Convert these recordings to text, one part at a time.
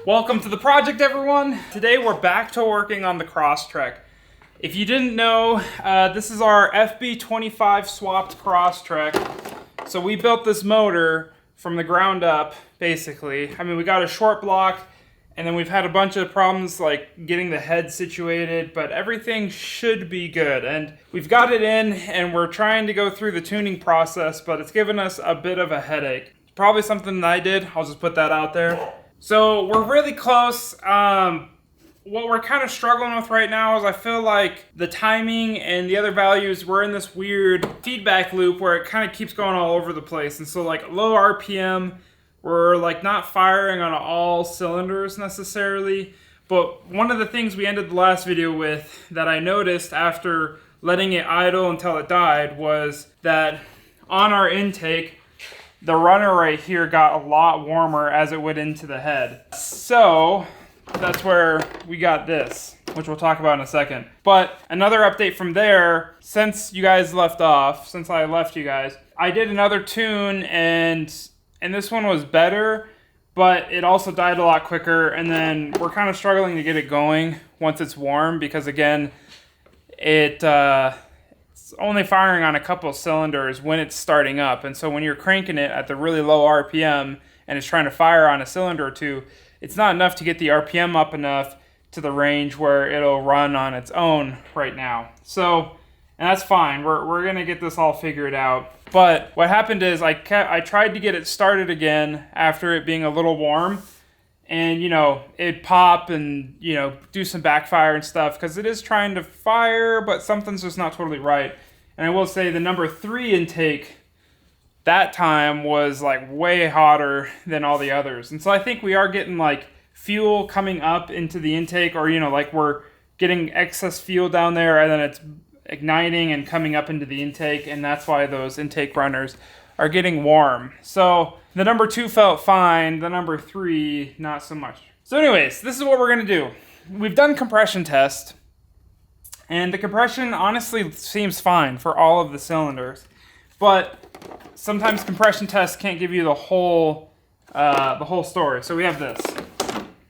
Welcome to the project, everyone. Today we're back to working on the Crosstrek. If you didn't know, this is our FB25 swapped Crosstrek. So we built this motor from the ground up, basically. I mean, we got a short block, and then we've had a bunch of problems like getting the head situated, but everything should be good. And we've got it in, and we're trying to go through the tuning process, but it's given us a bit of a headache. Probably something that I did. I'll just put that out there. So we're really close. What we're kind of struggling with right now is I feel like the timing and the other values, we're in this weird feedback loop where it kind of keeps going all over the place. And so like low RPM, we're like not firing on all cylinders necessarily. But one of the things we ended the last video with that I noticed after letting it idle until it died was that on our intake, the runner right here got a lot warmer as it went into the head. So that's where we got this, which we'll talk about in a second. But another update from there, since you guys left off, since I left you guys, I did another tune and this one was better, but it also died a lot quicker. And then we're kind of struggling to get it going once it's warm because again, it's only firing on a couple cylinders when it's starting up. And so when you're cranking it at the really low RPM and it's trying to fire on a cylinder or two, it's not enough to get the RPM up enough to the range where it'll run on its own right now. So, and that's fine. We're going to get this all figured out. But what happened is I tried to get it started again after it being a little warm. And, you know, it'd pop and, you know, do some backfire and stuff because it is trying to fire, but something's just not totally right. And I will say the number 3 intake that time was like way hotter than all the others. And so I think we are getting like fuel coming up into the intake, or, you know, like we're getting excess fuel down there and then it's igniting and coming up into the intake. And that's why those intake runners are getting warm. So the number 2 felt fine, the number 3 not so much. So anyways, this is what we're gonna do. We've done compression test, and the compression honestly seems fine for all of the cylinders, but sometimes compression tests can't give you the whole story. So we have this.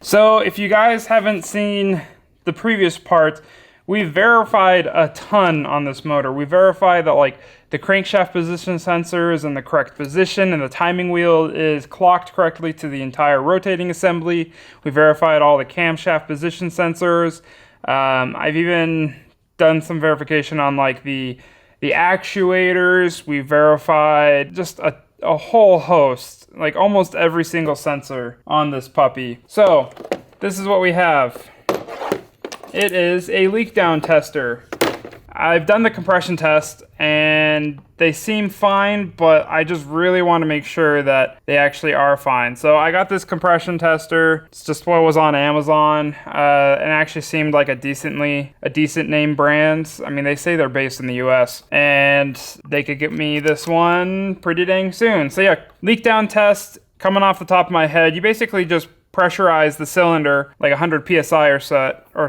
So if you guys haven't seen the previous parts, we've verified a ton on this motor. We verified that like the crankshaft position sensor is in the correct position and the timing wheel is clocked correctly to the entire rotating assembly. We verified all the camshaft position sensors. I've even done some verification on like the actuators. We verified just a whole host, like almost every single sensor on this puppy. So this is what we have. It is a leak down tester. I've done the compression test and they seem fine, but I just really want to make sure that they actually are fine. So I got this compression tester. It's just what was on Amazon. It actually seemed like a decent name brand. I mean, they say they're based in the US and they could get me this one pretty dang soon. So yeah, leak down test coming off the top of my head. You basically just pressurize the cylinder like 100 psi or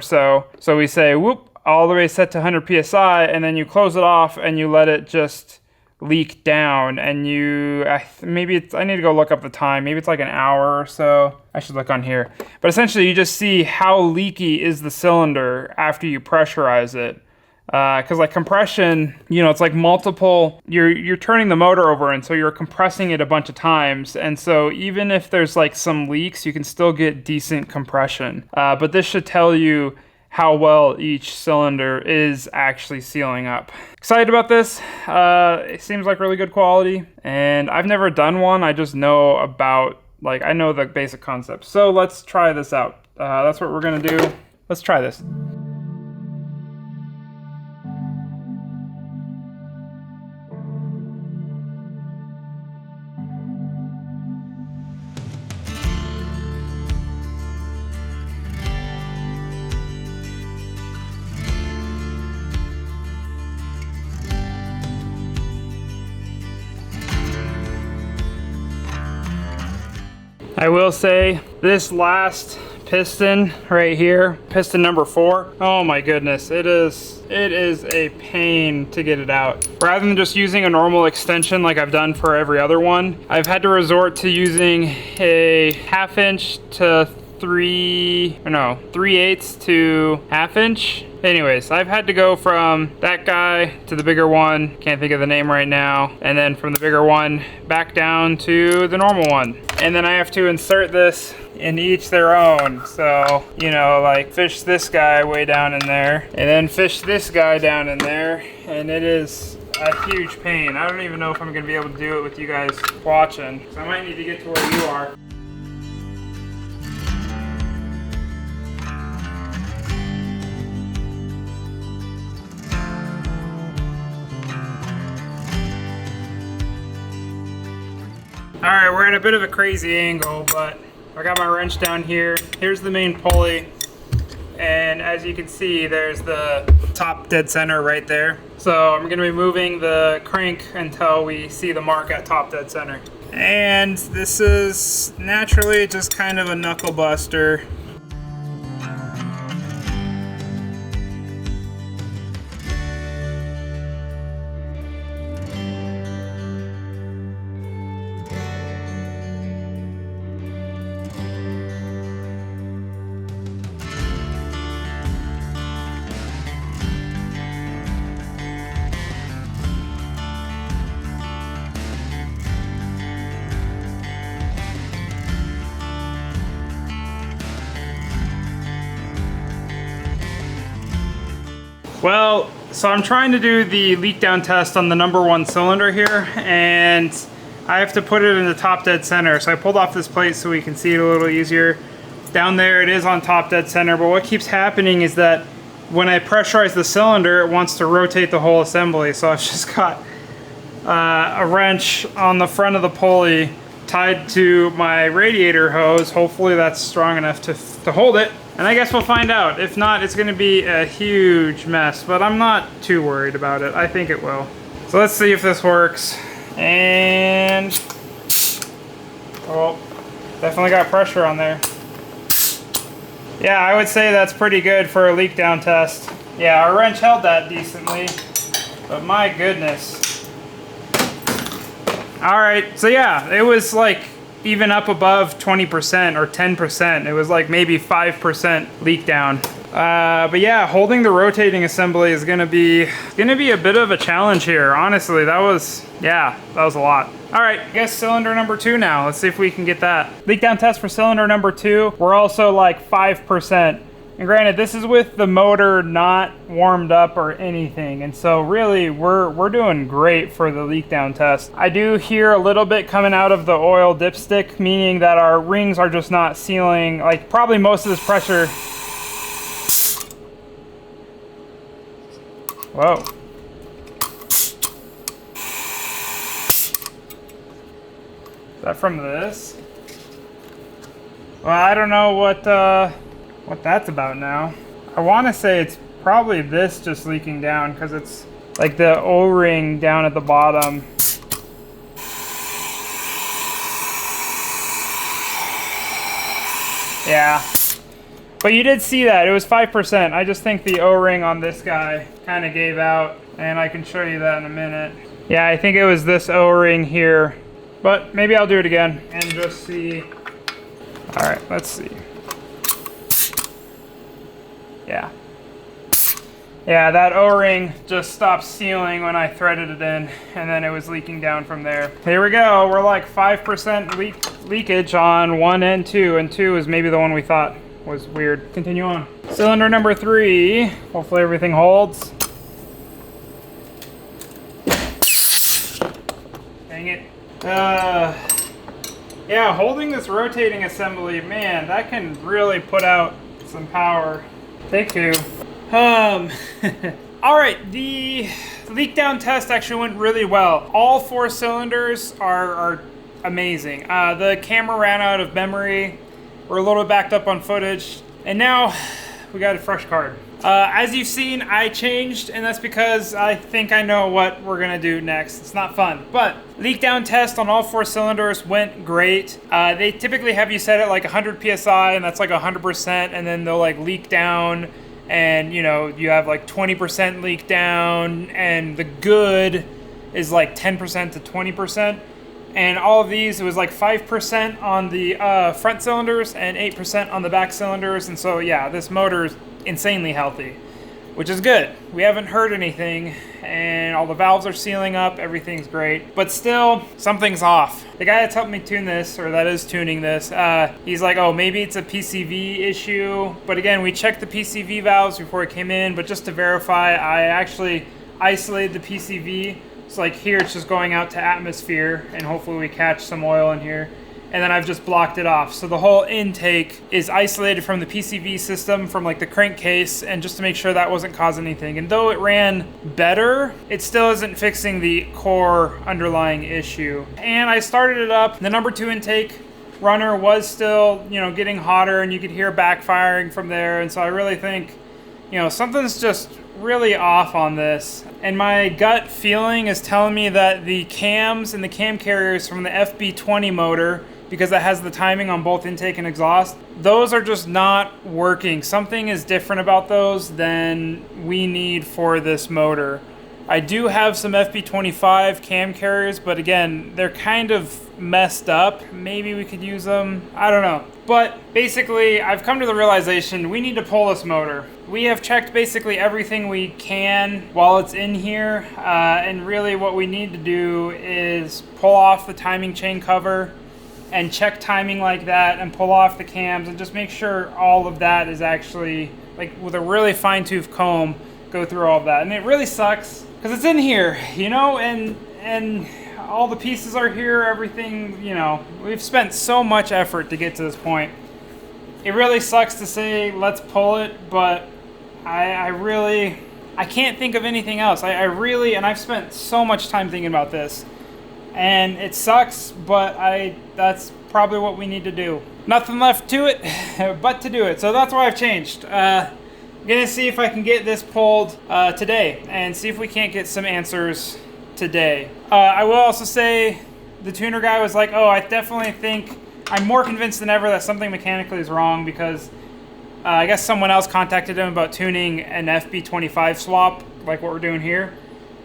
so. So we say whoop, all the way set to 100 psi, and then you close it off and you let it just leak down. And I need to go look up the time. Maybe it's like an hour or so. I should look on here. But essentially you just see how leaky is the cylinder after you pressurize it. Because like compression, you know, it's like multiple, you're turning the motor over, and so you're compressing it a bunch of times. And so even if there's like some leaks, you can still get decent compression. But this should tell you how well each cylinder is actually sealing up. Excited about this. It seems like really good quality, and I've never done one. I just know about, like, I know the basic concept. So let's try this out. That's what we're gonna do. Let's try this. I will say this last piston right here, piston number 4, oh my goodness, it is a pain to get it out. Rather than just using a normal extension like I've done for every other one, I've had to resort to using a 1/2 inch to 3/8 to 1/2 inch. Anyways, I've had to go from that guy to the bigger one, can't think of the name right now, and then from the bigger one back down to the normal one. And then I have to insert this in each their own. So, you know, like fish this guy way down in there, and then fish this guy down in there, and it is a huge pain. I don't even know if I'm gonna be able to do it with you guys watching, so I might need to get to where you are. All right, we're at a bit of a crazy angle, but I got my wrench down here. Here's the main pulley. And as you can see, there's the top dead center right there. So I'm gonna be moving the crank until we see the mark at top dead center. And this is naturally just kind of a knuckle buster. Well, so I'm trying to do the leak down test on the #1 cylinder here, and I have to put it in the top dead center. So I pulled off this plate so we can see it a little easier. Down there it is on top dead center, but what keeps happening is that when I pressurize the cylinder, it wants to rotate the whole assembly. So I've just got a wrench on the front of the pulley tied to my radiator hose. Hopefully that's strong enough to hold it. And I guess we'll find out. If not, it's gonna be a huge mess, but I'm not too worried about it. I think it will. So let's see if this works. And, oh, definitely got pressure on there. Yeah, I would say that's pretty good for a leak down test. Yeah, our wrench held that decently, but my goodness. All right, so yeah, it was like even up above 20% or 10%. It was like maybe 5% leak down. But yeah, holding the rotating assembly is gonna be a bit of a challenge here. Honestly, that was a lot. All right, I guess cylinder #2 now. Let's see if we can get that. Leak down test for cylinder #2. We're also like 5%. And granted, this is with the motor not warmed up or anything. And so really, we're doing great for the leak down test. I do hear a little bit coming out of the oil dipstick, meaning that our rings are just not sealing. Like probably most of this pressure. Whoa. Is that from this? Well, I don't know what that's about now. I want to say it's probably this just leaking down because it's like the O-ring down at the bottom. Yeah. But you did see that. It was 5%. I just think the O-ring on this guy kind of gave out, and I can show you that in a minute. Yeah, I think it was this O-ring here. But maybe I'll do it again and just see. All right, let's see. Yeah. Yeah, that O-ring just stopped sealing when I threaded it in, and then it was leaking down from there. Here we go. We're like 5% leakage on 1 and 2, and 2 is maybe the one we thought was weird. Continue on. Cylinder #3. Hopefully everything holds. Dang it. Yeah, holding this rotating assembly, man, that can really put out some power. Take 2. All right, the leak down test actually went really well. All 4 cylinders are amazing. The camera ran out of memory. We're a little backed up on footage, and now we got a fresh card. As you've seen, I changed, and that's because I think I know what we're gonna do next. It's not fun, but leak down test on all 4 cylinders went great. They typically have you set at like 100 PSI, and that's like 100%, and then they'll like leak down, and you know, you have like 20% leak down, and the good is like 10% to 20%. And all of these, it was like 5% on the front cylinders and 8% on the back cylinders. And so yeah, this motor is insanely healthy, which is good. We haven't heard anything, and all the valves are sealing up, everything's great. But still, something's off. The guy that's helped me tune this, or that is tuning this, he's like, oh, maybe it's a PCV issue. But again, we checked the PCV valves before it came in, but just to verify, I actually isolated the PCV. So like here, it's just going out to atmosphere, and hopefully we catch some oil in here. And then I've just blocked it off. So the whole intake is isolated from the PCV system, from like the crankcase, and just to make sure that wasn't causing anything. And though it ran better, it still isn't fixing the core underlying issue. And I started it up. The number 2 intake runner was still, you know, getting hotter, and you could hear backfiring from there. And so I really think, you know, something's just really off on this. And my gut feeling is telling me that the cams and the cam carriers from the FB20 motor, because it has the timing on both intake and exhaust, those are just not working. Something is different about those than we need for this motor. I do have some FB25 cam carriers, but again, they're kind of messed up. Maybe we could use them, I don't know. But basically, I've come to the realization we need to pull this motor. We have checked basically everything we can while it's in here, and really what we need to do is pull off the timing chain cover and check timing like that, and pull off the cams and just make sure all of that is actually, like with a really fine-tooth comb, go through all of that. And it really sucks because it's in here, you know, and all the pieces are here, everything, you know, we've spent so much effort to get to this point. It really sucks to say let's pull it, but I can't think of anything else. I really, and I've spent so much time thinking about this, and it sucks, but that's probably what we need to do. Nothing left to it but to do it. So that's why I've changed. I'm gonna see if I can get this pulled today, and see if we can't get some answers today. I will also say the tuner guy was like, oh, I definitely think, I'm more convinced than ever that something mechanically is wrong, because I guess someone else contacted him about tuning an FB25 swap, like what we're doing here.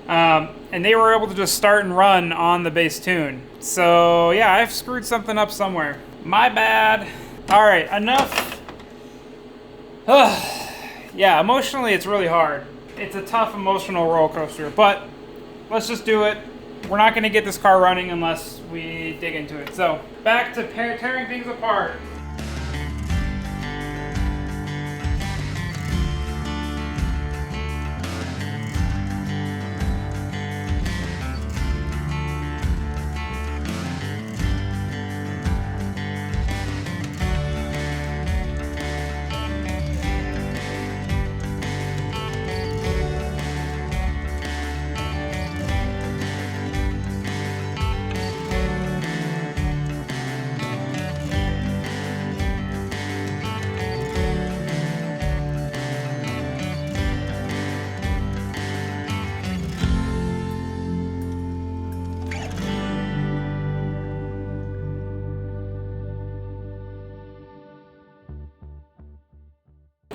And they were able to just start and run on the base tune. So yeah, I've screwed something up somewhere. My bad. All right, enough. Yeah, emotionally it's really hard. It's a tough emotional roller coaster, but let's just do it. We're not gonna get this car running unless we dig into it. So back to tearing things apart.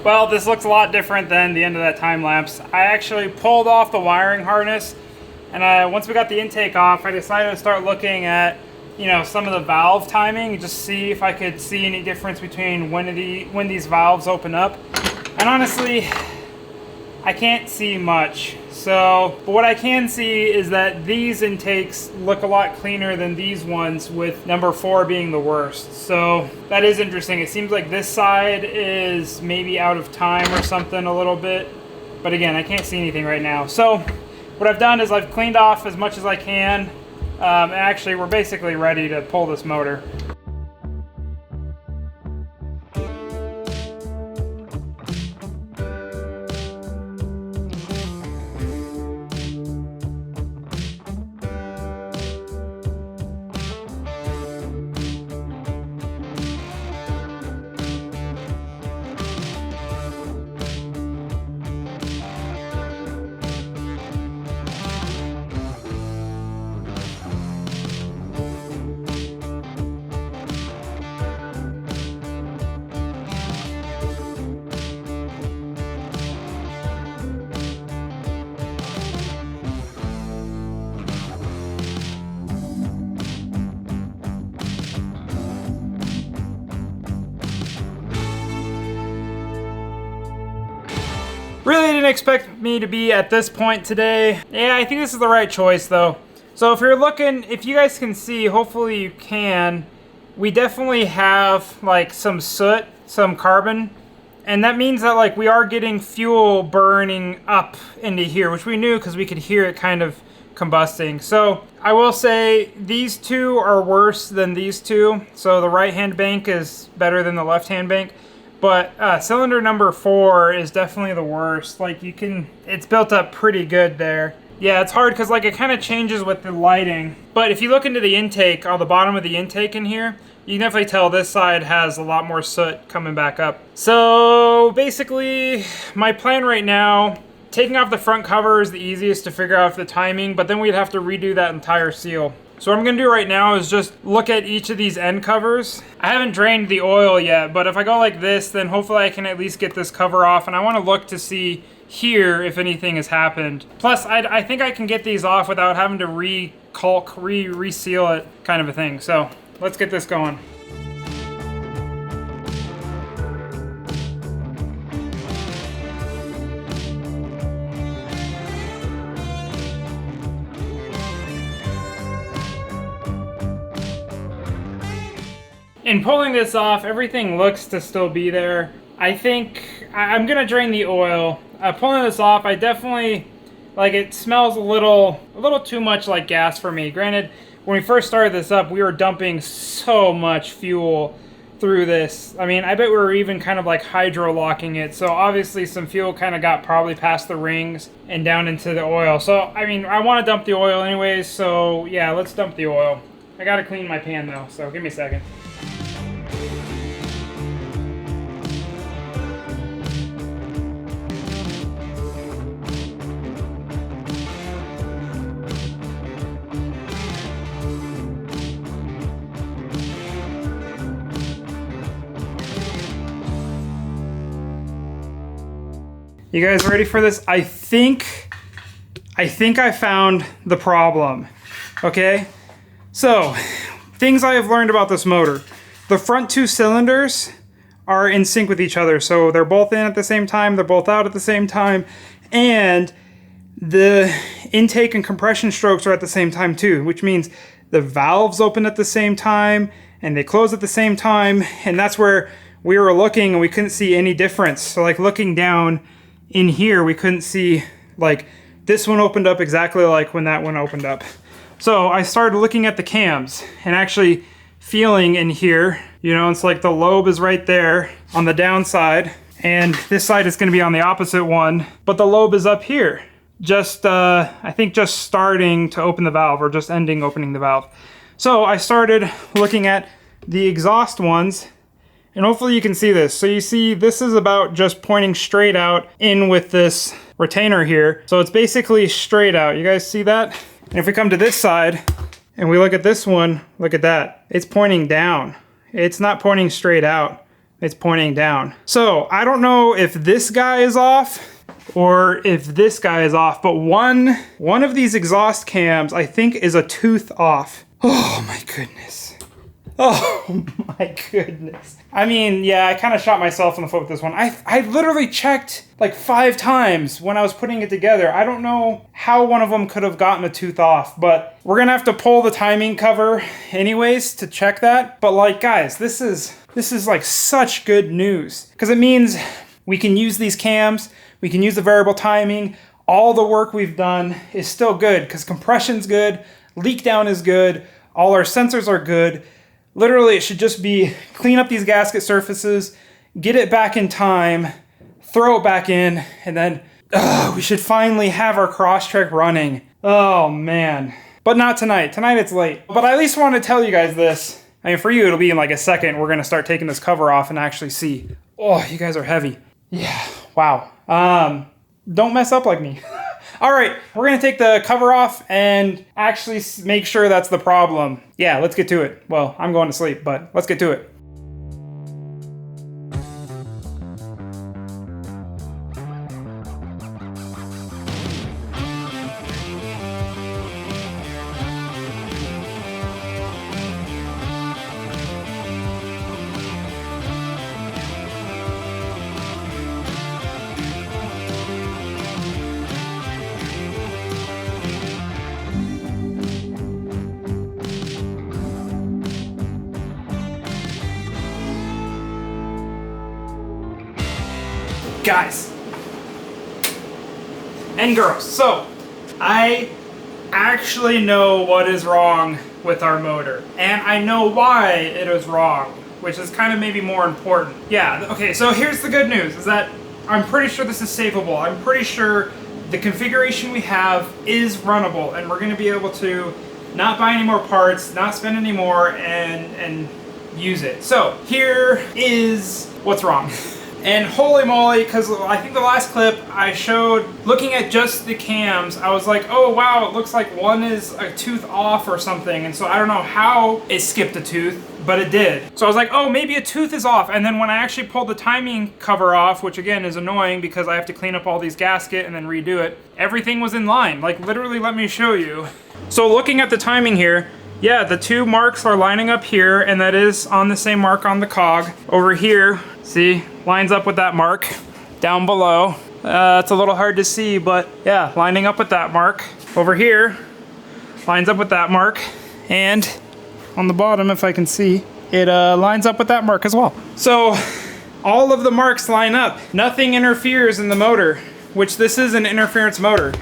Well, this looks a lot different than the end of that time lapse. I actually pulled off the wiring harness, and once we got the intake off, I decided to start looking at, you know, some of the valve timing, just see if I could see any difference between when these valves open up. And honestly, I can't see much. So, but what I can see is that these intakes look a lot cleaner than these ones, with number 4 being the worst. So that is interesting. It seems like this side is maybe out of time or something a little bit. But again, I can't see anything right now. So what I've done is I've cleaned off as much as I can. And actually, we're basically ready to pull this motor. didn't expect me to be at this point today. Yeah, I think this is the right choice though. So if you're looking, if you guys can see, hopefully you can, we definitely have like some soot, some carbon, and that means that like we are getting fuel burning up into here, which we knew because we could hear it kind of combusting. So I will say these two are worse than these two. So the right hand bank is better than the left hand bank. But cylinder number 4 is definitely the worst. Like you can, it's built up pretty good there. Yeah, it's hard because like it kind of changes with the lighting. But if you look into the intake, on the bottom of the intake in here, you can definitely tell this side has a lot more soot coming back up. So basically, my plan right now, taking off the front cover is the easiest to figure out the timing, but then we'd have to redo that entire seal. So what I'm gonna do right now is just look at each of these end covers. I haven't drained the oil yet, but if I go like this, then hopefully I can at least get this cover off, and I wanna look to see here if anything has happened. Plus, I think I can get these off without having to re-caulk, reseal it, kind of a thing. So let's get this going. In pulling this off, everything looks to still be there. I think I'm gonna drain the oil. Pulling this off, I definitely, like, it smells a little too much like gas for me. Granted, when we first started this up, we were dumping so much fuel through this. I mean, I bet we were even kind of like hydro locking it. So obviously some fuel kind of got probably past the rings and down into the oil. So, I mean, I wanna dump the oil anyways. So yeah, let's dump the oil. I gotta clean my pan though, so give me a second. You guys ready for this? I think I found the problem. Okay? So, things I have learned about this motor. The front 2 cylinders are in sync with each other. So they're both in at the same time, they're both out at the same time, and the intake and compression strokes are at the same time too, which means the valves open at the same time and they close at the same time, and that's where we were looking and we couldn't see any difference. So like looking down in here, we couldn't see, like, this one opened up exactly like when that one opened up. So I started looking at the cams and actually feeling in here, you know, it's like the lobe is right there on the downside, and this side is going to be on the opposite one, but the lobe is up here. Just, I think just starting to open the valve, or just ending opening the valve. So I started looking at the exhaust ones, and hopefully you can see this. So you see this is about just pointing straight out in with this retainer here. So it's basically straight out. You guys see that? And if we come to this side and we look at this one, look at that. It's pointing down. It's not pointing straight out. It's pointing down. So I don't know if this guy is off or if this guy is off, but one of these exhaust cams I think is a tooth off. Oh my goodness. Oh my goodness. I mean, yeah, I kind of shot myself in the foot with this one. I literally checked like 5 times when I was putting it together. I don't know how one of them could have gotten a tooth off, but we're gonna have to pull the timing cover anyways to check that. But like, guys, this is like such good news, because it means we can use these cams, we can use the variable timing. All the work we've done is still good because compression's good, leak down is good, all our sensors are good. Literally, it should just be clean up these gasket surfaces, get it back in time, throw it back in, and then we should finally have our Crosstrek running. Oh man. But not tonight. Tonight it's late. But I at least want to tell you guys this. I mean, for you, it'll be in like a second. We're going to start taking this cover off and actually see. Oh, you guys are heavy. Yeah, wow. Don't mess up like me. All right, we're gonna take the cover off and actually make sure that's the problem. Yeah, let's get to it. Well, I'm going to sleep, but let's get to it. Guys and girls, so I actually know what is wrong with our motor, and I know why it is wrong, which is kind of maybe more important. Yeah, okay, so here's the good news, is that I'm pretty sure this is savable. I'm pretty sure the configuration we have is runnable, and we're going to be able to not buy any more parts, not spend any more, and use it. So here is what's wrong. And holy moly, because I think the last clip I showed, looking at just the cams, I was like, oh wow, it looks like one is a tooth off or something. And so I don't know how it skipped a tooth, but it did. So I was like, oh, maybe a tooth is off. And then when I actually pulled the timing cover off, which again is annoying because I have to clean up all these gasket and then redo it, everything was in line. Like literally, let me show you. So looking at the timing here, yeah, the two marks are lining up here, and that is on the same mark on the cog. Over here, see, lines up with that mark down below. It's a little hard to see, but yeah, lining up with that mark. Over here, lines up with that mark. And on the bottom, if I can see, it lines up with that mark as well. So all of the marks line up. Nothing interferes in the motor, which this is an interference motor.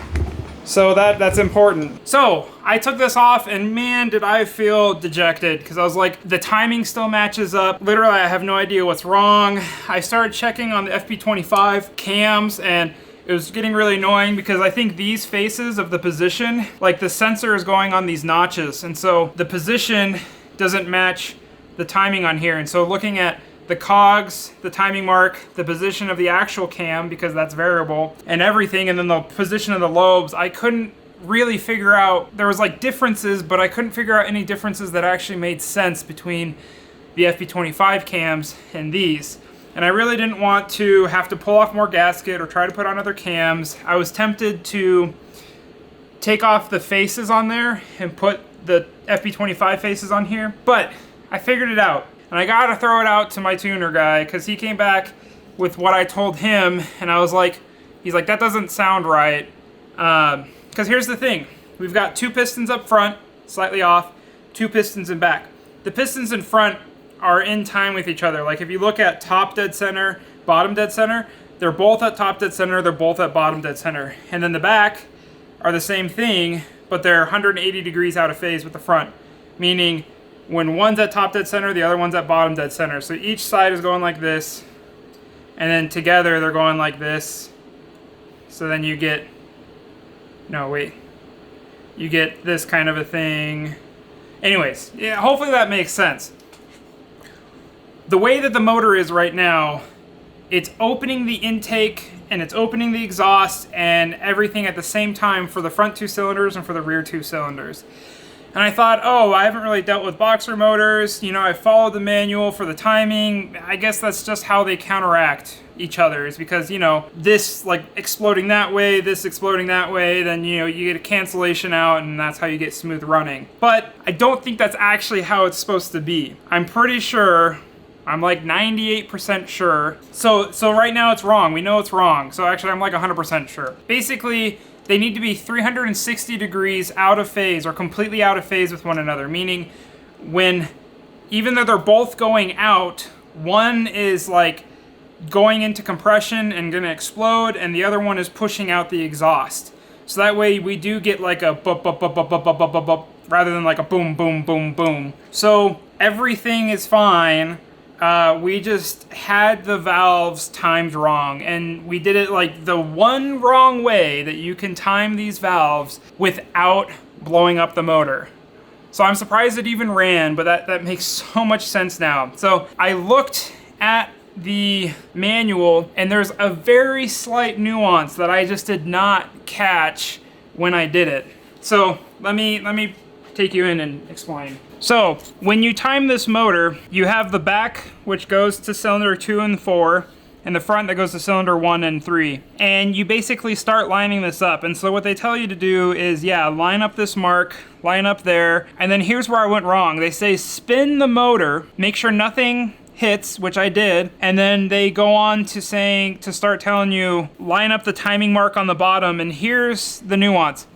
So that's important. So I took this off, and man, did I feel dejected, because I was like, the timing still matches up. Literally, I have no idea what's wrong. I started checking on the FB25 cams, and it was getting really annoying because I think these faces of the position, like the sensor is going on these notches, and so the position doesn't match the timing on here. And so looking at the cogs, the timing mark, the position of the actual cam, because that's variable, and everything, and then the position of the lobes, I couldn't really figure out, there was like differences, but I couldn't figure out any differences that actually made sense between the FB25 cams and these. And I really didn't want to have to pull off more gasket or try to put on other cams. I was tempted to take off the faces on there and put the FB25 faces on here, but I figured it out. And I gotta throw it out to my tuner guy, because he came back with what I told him, and I was like, he's like, that doesn't sound right. Because here's the thing, we've got two pistons up front, slightly off, two pistons in back. The pistons in front are in time with each other. Like if you look at top dead center, bottom dead center, they're both at top dead center, they're both at bottom dead center. And then the back are the same thing, but they're 180 degrees out of phase with the front, meaning when one's at top dead center, the other one's at bottom dead center. So each side is going like this, and then together they're going like this. So then you get, no wait, you get this kind of a thing. Anyways, yeah, hopefully that makes sense. The way that the motor is right now, it's opening the intake and it's opening the exhaust and everything at the same time for the front two cylinders and for the rear two cylinders. And I thought, oh, I haven't really dealt with boxer motors. You know, I followed the manual for the timing. I guess that's just how they counteract each other, is because, you know, this like exploding that way, this exploding that way, then, you know, you get a cancellation out and that's how you get smooth running. But I don't think that's actually how it's supposed to be. I'm pretty sure, I'm like 98% sure. So right now it's wrong. We know it's wrong. So actually I'm like 100% sure. Basically, they need to be 360 degrees out of phase or completely out of phase with one another, meaning when, even though they're both going out, one is like going into compression and gonna explode, and the other one is pushing out the exhaust. So that way we do get like a bup, bup, bup, bup, bup, bup, bup, bup, bup, rather than like a boom, boom, boom, boom. So everything is fine. We just had the valves timed wrong, and we did it like the one wrong way that you can time these valves without blowing up the motor. So I'm surprised it even ran, but that makes so much sense now. So I looked at the manual, and there's a very slight nuance that I just did not catch when I did it. So let me take you in and explain. So when you time this motor, you have the back, which goes to cylinder 2 and 4, and the front that goes to cylinder 1 and 3. And you basically start lining this up. And so what they tell you to do is, yeah, line up this mark, line up there. And then here's where I went wrong. They say spin the motor, make sure nothing hits, which I did, and then they go on to start telling you line up the timing mark on the bottom. And here's the nuance.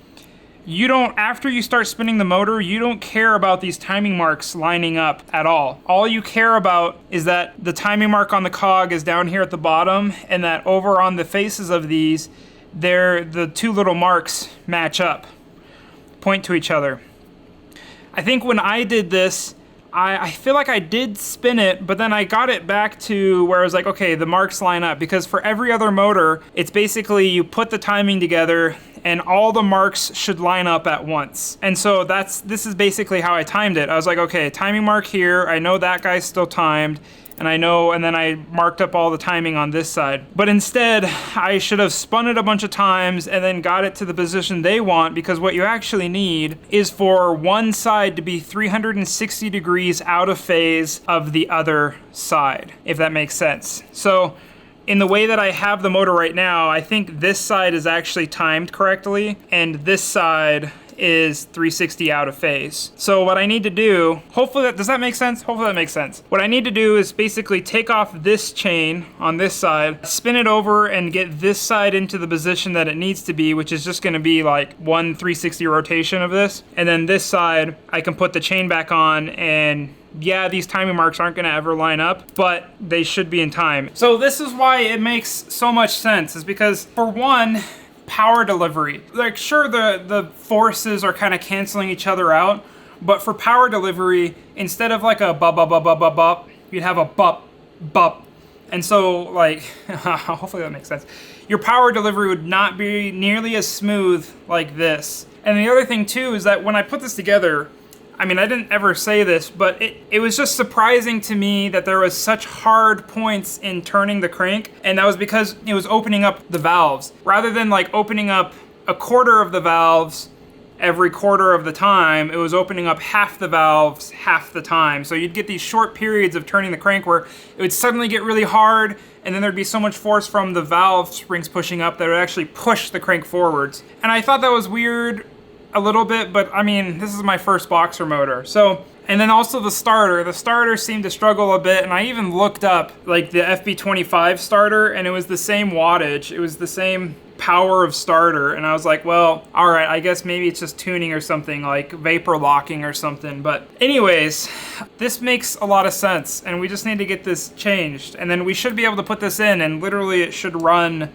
you don't, after you start spinning the motor, you don't care about these timing marks lining up at all. All you care about is that the timing mark on the cog is down here at the bottom, and that over on the faces of these, the two little marks match up, point to each other. I think when I did this, I feel like I did spin it, but then I got it back to where I was like, okay, the marks line up, because for every other motor, it's basically you put the timing together and all the marks should line up at once. And so this is basically how I timed it. I was like, okay, timing mark here, I know that guy's still timed, and then I marked up all the timing on this side. But instead, I should have spun it a bunch of times and then got it to the position they want, because what you actually need is for one side to be 360 degrees out of phase of the other side, if that makes sense. So in the way that I have the motor right now, I think this side is actually timed correctly, and this side is 360 out of phase. So what I need to do, does that make sense? Hopefully that makes sense. What I need to do is basically take off this chain on this side, spin it over and get this side into the position that it needs to be, which is just gonna be like one 360 rotation of this. And then this side, I can put the chain back on, and yeah, these timing marks aren't gonna ever line up, but they should be in time. So this is why it makes so much sense, is because for one, power delivery. Like, sure, the forces are kind of canceling each other out, but for power delivery, instead of like a bop, bop, bop, bop, bop, bop, you'd have a bop, bop. And so, like, hopefully that makes sense. Your power delivery would not be nearly as smooth like this. And the other thing too is that when I put this together, I mean, I didn't ever say this, but it was just surprising to me that there was such hard points in turning the crank, and that was because it was opening up the valves. Rather than like opening up a quarter of the valves every quarter of the time, it was opening up half the valves half the time. So you'd get these short periods of turning the crank where it would suddenly get really hard, and then there'd be so much force from the valve springs pushing up that it would actually push the crank forwards. And I thought that was weird a little bit, but I mean, this is my first boxer motor. So, and then also the starter seemed to struggle a bit, and I even looked up like the FB25 starter, and it was the same wattage, it was the same power of starter, and I was like, well, all right, I guess maybe it's just tuning or something, like vapor locking or something. But anyways, this makes a lot of sense, and we just need to get this changed, and then we should be able to put this in, and literally it should run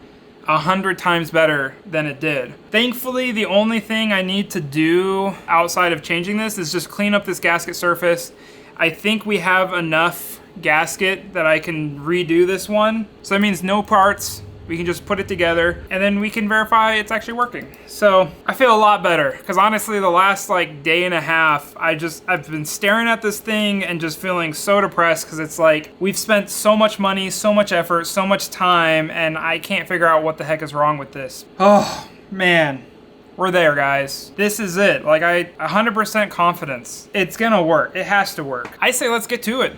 100 times better than it did. Thankfully, the only thing I need to do outside of changing this is just clean up this gasket surface. I think we have enough gasket that I can redo this one. So that means no parts. We can just put it together, and then we can verify it's actually working. So I feel a lot better, because honestly the last like day and a half, I've been staring at this thing and just feeling so depressed, because it's like we've spent so much money, so much effort, so much time, and I can't figure out what the heck is wrong with this. Oh man, we're there, guys. This is it. Like, 100% confidence. It's gonna work. It has to work. I say let's get to it.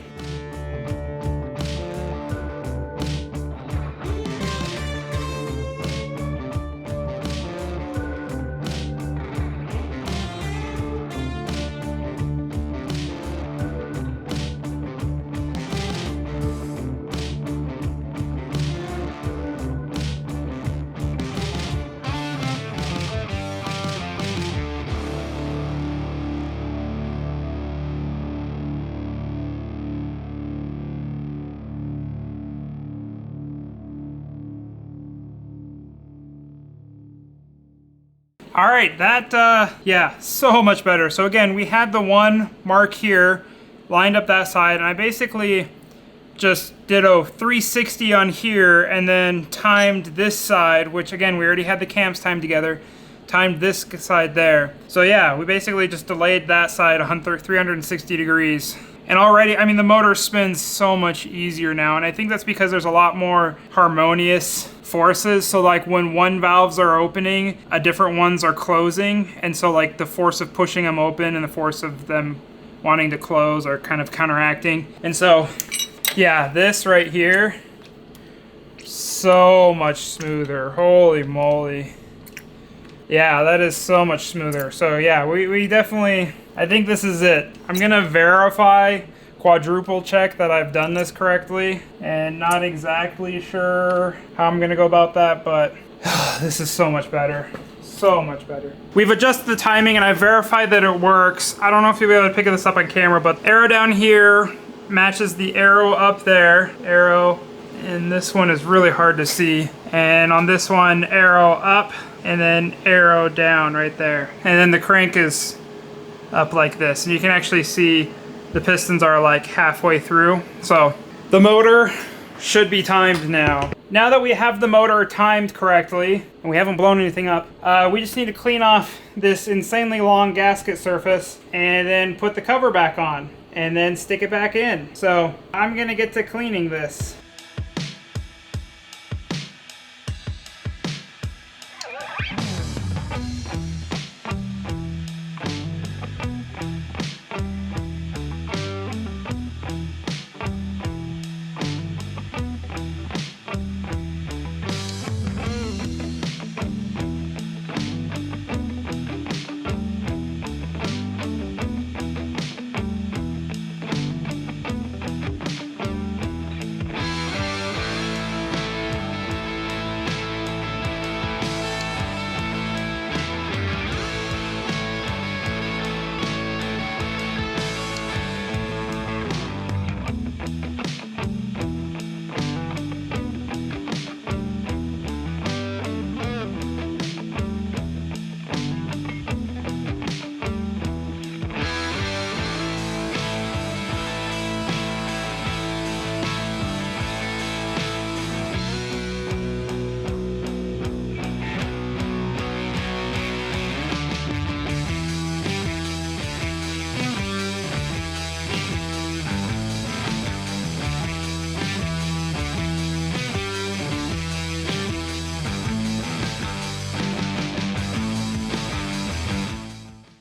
All right, yeah, so much better. So again, we had the one mark here, lined up that side, and I basically just did a 360 on here and then timed this side, which again, we already had the cams timed together, timed this side there. So yeah, we basically just delayed that side 360 degrees. And already, I mean, the motor spins so much easier now, and I think that's because there's a lot more harmonious forces. So like when one valves are opening, different ones are closing, and so like the force of pushing them open and the force of them wanting to close are kind of counteracting. And so yeah, this right here, so much smoother. Holy moly. Yeah, that is so much smoother. So yeah, we definitely, I think this is it. I'm gonna verify, quadruple check that I've done this correctly, and not exactly sure how I'm gonna go about that, but this is so much better. So much better. We've adjusted the timing and I verified that it works. I don't know if you'll be able to pick this up on camera, but arrow down here matches the arrow up there. Arrow, and this one is really hard to see. And on this one, arrow up and then arrow down right there. And then the crank is up like this. And you can actually see the pistons are like halfway through. So the motor should be timed now. Now that we have the motor timed correctly, and we haven't blown anything up, we just need to clean off this insanely long gasket surface and then put the cover back on and then stick it back in. So I'm gonna get to cleaning this.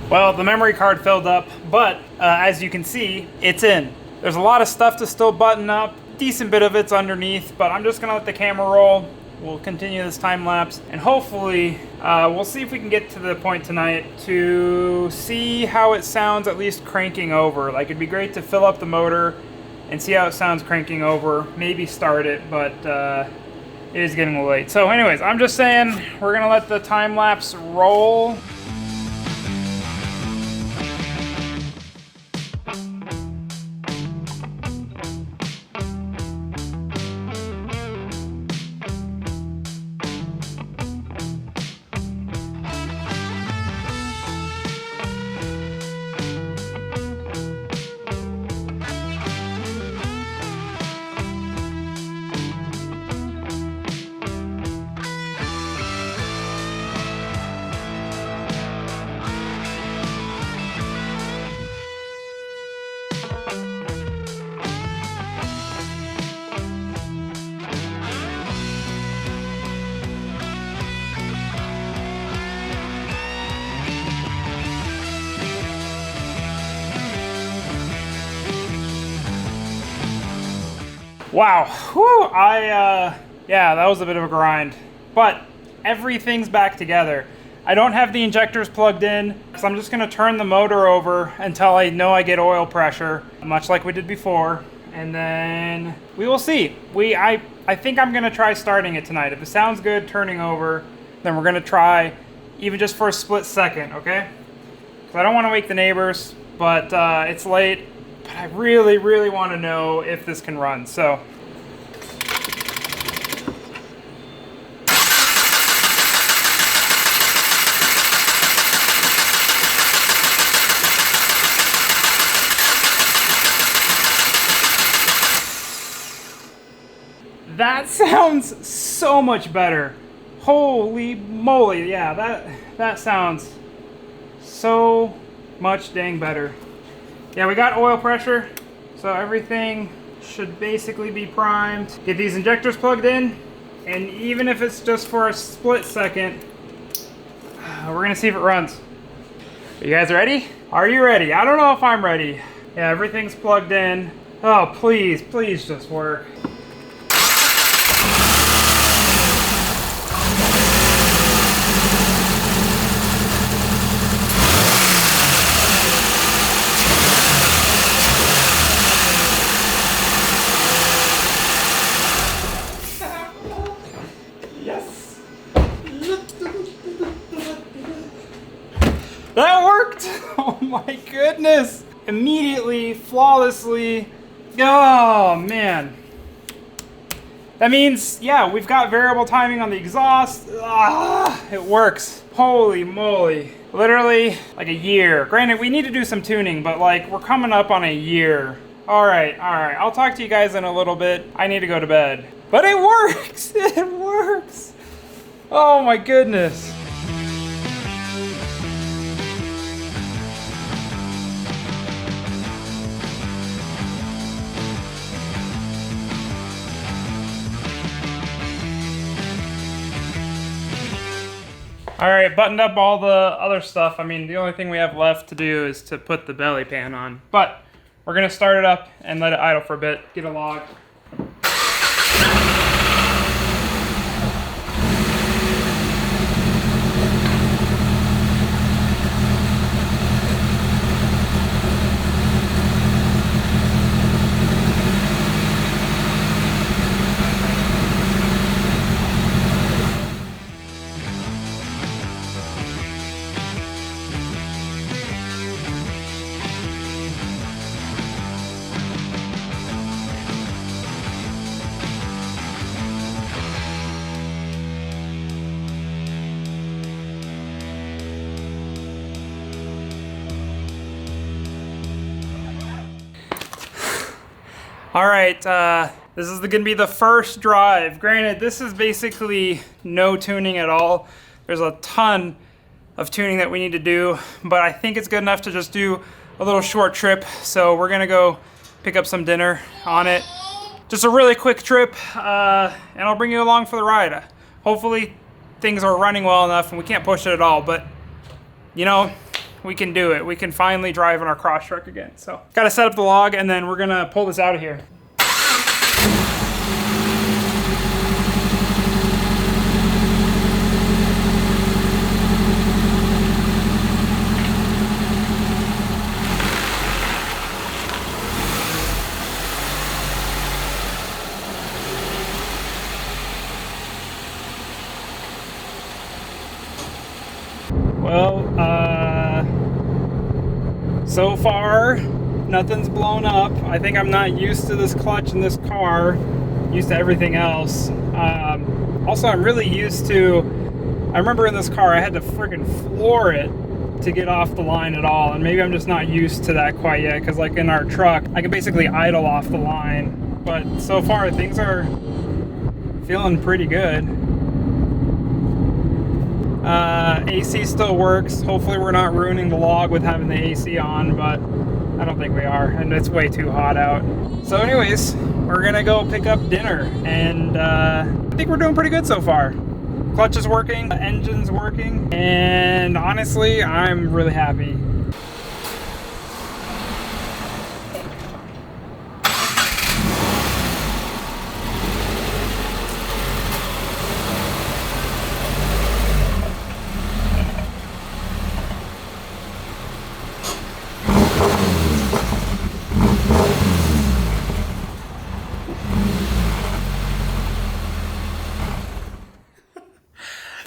Well, the memory card filled up, but as you can see, it's in. There's a lot of stuff to still button up. Decent bit of it's underneath, but I'm just gonna let the camera roll. We'll continue this time lapse, and hopefully we'll see if we can get to the point tonight to see how it sounds, at least cranking over. Like, it'd be great to fill up the motor and see how it sounds cranking over. Maybe start it, but it is getting a little late. So anyways, I'm just saying we're gonna let the time lapse roll. Wow, whew, yeah, that was a bit of a grind, but everything's back together. I don't have the injectors plugged in, so I'm just gonna turn the motor over until I know I get oil pressure, much like we did before, and then we will see. I think I'm gonna try starting it tonight. If it sounds good turning over, then we're gonna try, even just for a split second, okay? Because I don't wanna wake the neighbors, but it's late. But I really, really want to know if this can run, so. That sounds so much better. Holy moly, yeah, that sounds so much dang better. Yeah, we got oil pressure, so everything should basically be primed. Get these injectors plugged in, and even if it's just for a split second, we're gonna see if it runs. Are you guys ready? Are you ready? I don't know if I'm ready. Yeah, everything's plugged in. Oh, please, please just work. That worked! Oh my goodness! Immediately, flawlessly. Oh man. That means, yeah, we've got variable timing on the exhaust. It works. Holy moly. Literally like a year. Granted, we need to do some tuning, but like we're coming up on a year. All right. I'll talk to you guys in a little bit. I need to go to bed. But it works! It works! Oh my goodness. All right, buttoned up all the other stuff. I mean, the only thing we have left to do is to put the belly pan on. But we're gonna start it up and let it idle for a bit, get a log. All right, this is gonna be the first drive. Granted, this is basically no tuning at all. There's a ton of tuning that we need to do, but I think it's good enough to just do a little short trip. So we're gonna go pick up some dinner on it. Just a really quick trip, and I'll bring you along for the ride. Hopefully things are running well enough and we can't push it at all, but you know, we can do it. We can finally drive in our Crosstrek again. So gotta set up the log and then we're gonna pull this out of here. Well, so far, nothing's blown up. I think I'm not used to this clutch in this car, used to everything else. Also, I'm really used to, I remember in this car, I had to freaking floor it to get off the line at all. And maybe I'm just not used to that quite yet, because like in our truck, I can basically idle off the line. But so far, things are feeling pretty good. AC still works. Hopefully we're not ruining the log with having the AC on, but I don't think we are, and it's way too hot out. So anyways, we're gonna go pick up dinner, and I think we're doing pretty good so far. Clutch is working, the engine's working, and honestly, I'm really happy.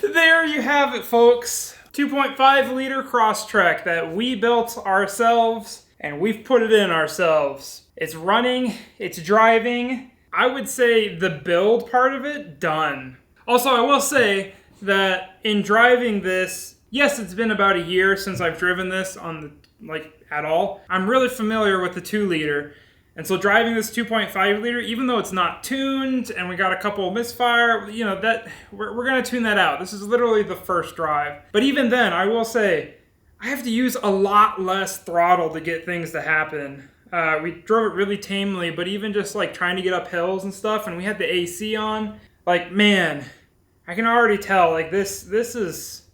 There you have it, folks. 2.5 liter Crosstrek that we built ourselves, and we've put it in ourselves. It's running, it's driving. I would say the build part of it, done. Also, I will say that in driving this, yes, it's been about a year since I've driven this at all. I'm really familiar with the 2 liter. And so driving this 2.5 liter, even though it's not tuned and we got a couple misfire, you know, that we're gonna tune that out. This is literally the first drive. But even then, I will say, I have to use a lot less throttle to get things to happen. We drove it really tamely, but even just like trying to get up hills and stuff, and we had the AC on, like, man, I can already tell, like, this is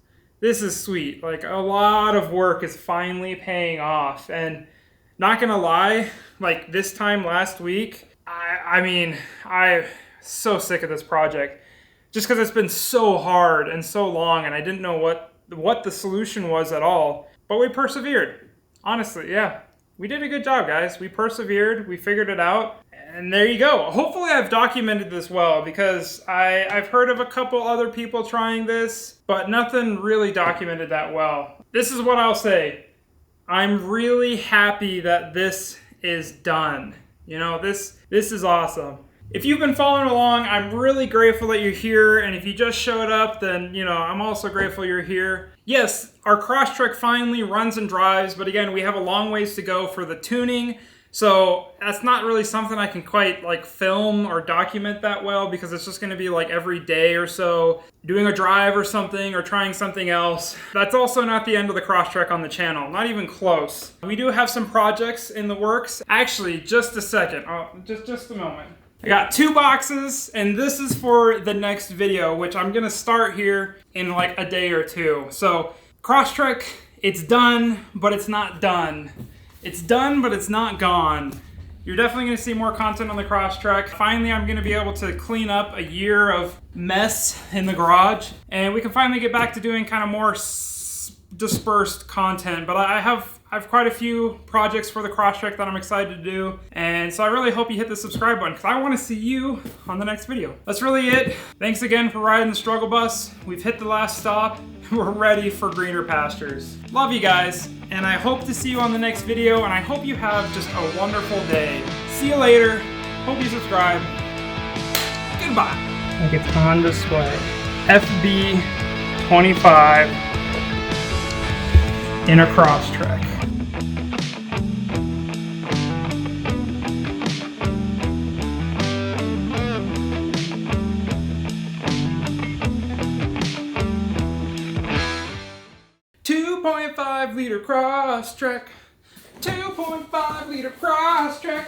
sweet. Like, a lot of work is finally paying off. And not gonna lie, like this time last week, I mean, I'm so sick of this project. Just because it's been so hard and so long, and I didn't know what the solution was at all. But we persevered. Honestly, yeah. We did a good job, guys. We persevered, we figured it out, And there you go. Hopefully I've documented this well, because I've heard of a couple other people trying this, but nothing really documented that well. This is what I'll say. I'm really happy that this is done. You know, this is awesome. If you've been following along, I'm really grateful that you're here, and if you just showed up, then, you know, I'm also grateful you're here. Yes, our Crosstrek finally runs and drives, but again, we have a long ways to go for the tuning, so that's not really something I can quite like film or document that well, because it's just going to be like every day or so doing a drive or something or trying something else. That's also not the end of the Crosstrek on the channel, not even close. We do have some projects in the works. Actually, just a second, just a moment. I got 2 boxes, and this is for the next video, which I'm gonna start here in like a day or 2. So, Crosstrek, it's done, but it's not done. It's done, but it's not gone. You're definitely gonna see more content on the Crosstrek. Finally, I'm gonna be able to clean up a year of mess in the garage, and we can finally get back to doing kind of more dispersed content. But I have quite a few projects for the Crosstrek that I'm excited to do, and so I really hope you hit the subscribe button, because I want to see you on the next video. That's really it. Thanks again for riding the struggle bus. We've hit the last stop. We're ready for greener pastures. Love you guys, and I hope to see you on the next video, and I hope you have just a wonderful day. See you later. Hope you subscribe. Goodbye. I think it's on display. FB25 in a Crosstrek. .5 liter Crosstrek, 2.5 liter Crosstrek.